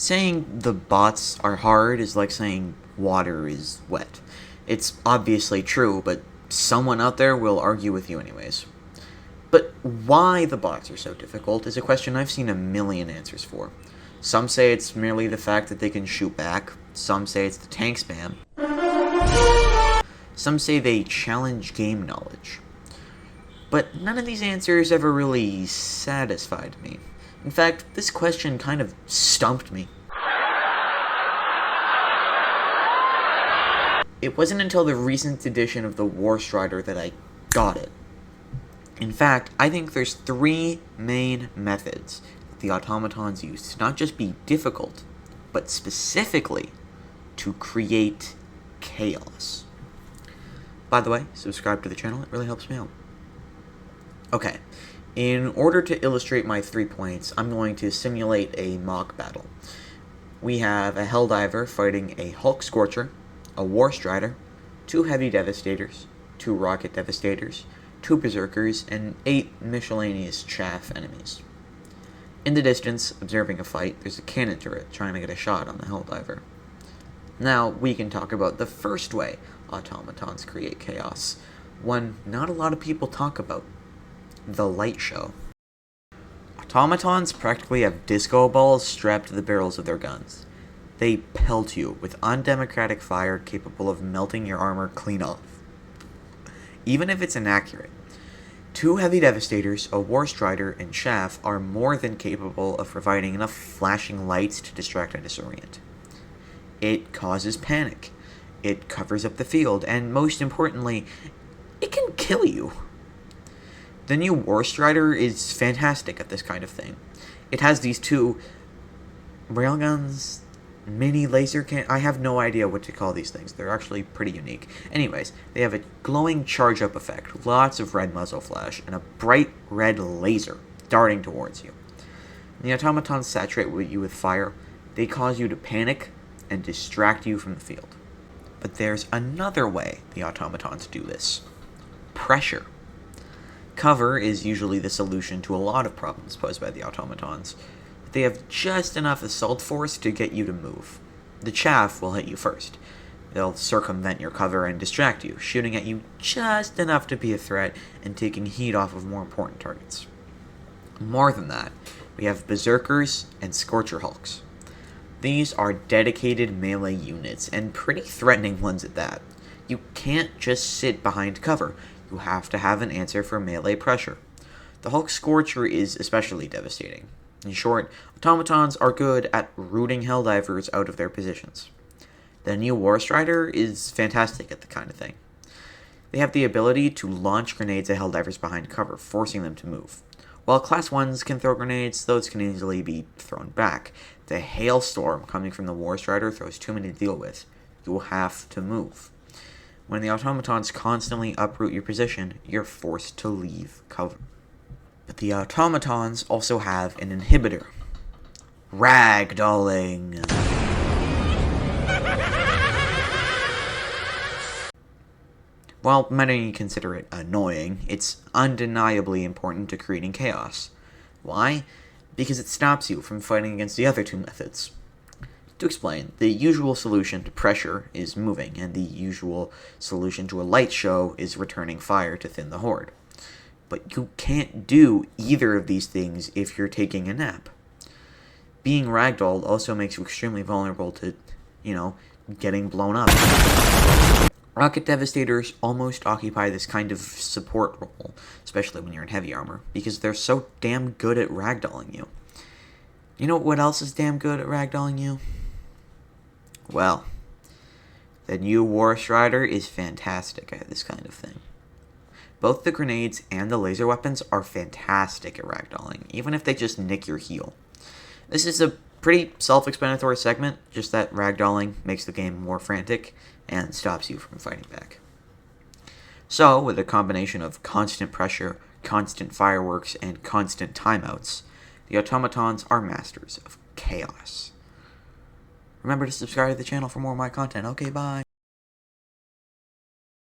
Saying the bots are hard is like saying water is wet. It's obviously true, but someone out there will argue with you anyways. But why the bots are so difficult is a question I've seen a million answers for. Some say it's merely the fact that they can shoot back, some say it's the tank spam, some say they challenge game knowledge. But none of these answers ever really satisfied me. In fact, this question kind of stumped me. It wasn't until the recent edition of the War Strider that I got it. In fact, I think there's three main methods that the automatons use to not just be difficult, but specifically to create chaos. By the way, subscribe to the channel, it really helps me out. Okay, in order to illustrate my 3 points, I'm going to simulate a mock battle. We have a Helldiver fighting a Hulk Scorcher, a War Strider, 2 Heavy Devastators, 2 Rocket Devastators, 2 Berserkers, and 8 miscellaneous chaff enemies. In the distance, observing a fight, there's a cannon turret trying to get a shot on the Helldiver. Now, we can talk about the first way automatons create chaos, one not a lot of people talk about. The light show. Automatons practically have disco balls strapped to the barrels of their guns. They pelt you with undemocratic fire capable of melting your armor clean off. Even if it's inaccurate, 2 Heavy Devastators, a War Strider, and Chaff are more than capable of providing enough flashing lights to distract and disorient. It causes panic, it covers up the field, and most importantly, it can kill you. The new War Strider is fantastic at this kind of thing. It has these 2 railguns, mini laser I have no idea what to call these things. They're actually pretty unique. Anyways, they have a glowing charge-up effect, lots of red muzzle flash, and a bright red laser darting towards you. When the automatons saturate you with fire, they cause you to panic and distract you from the field. But there's another way the automatons do this. Pressure. Cover is usually the solution to a lot of problems posed by the automatons, but they have just enough assault force to get you to move. The chaff will hit you first. They'll circumvent your cover and distract you, shooting at you just enough to be a threat and taking heat off of more important targets. More than that, we have Berserkers and Scorcher Hulks. These are dedicated melee units, and pretty threatening ones at that. You can't just sit behind cover. You have to have an answer for melee pressure. The Hulk Scorcher is especially devastating. In short, automatons are good at rooting Helldivers out of their positions. The new War Strider is fantastic at the kind of thing. They have the ability to launch grenades at Helldivers behind cover, forcing them to move. While Class 1s can throw grenades, those can easily be thrown back. The hailstorm coming from the War Strider throws too many to deal with. You will have to move. When the automatons constantly uproot your position, you're forced to leave cover. But the automatons also have an inhibitor. Ragdolling. While many consider it annoying, it's undeniably important to creating chaos. Why? Because it stops you from fighting against the other 2 methods. To explain, the usual solution to pressure is moving, and the usual solution to a light show is returning fire to thin the horde. But you can't do either of these things if you're taking a nap. Being ragdolled also makes you extremely vulnerable to, getting blown up. Rocket Devastators almost occupy this kind of support role, especially when you're in heavy armor, because they're so damn good at ragdolling you. You know what else is damn good at ragdolling you? Well, the new War Strider is fantastic at this kind of thing. Both the grenades and the laser weapons are fantastic at ragdolling, even if they just nick your heel. This is a pretty self-explanatory segment, just that ragdolling makes the game more frantic and stops you from fighting back. So, with a combination of constant pressure, constant fireworks, and constant timeouts, the automatons are masters of chaos. Remember to subscribe to the channel for more of my content. Okay, bye.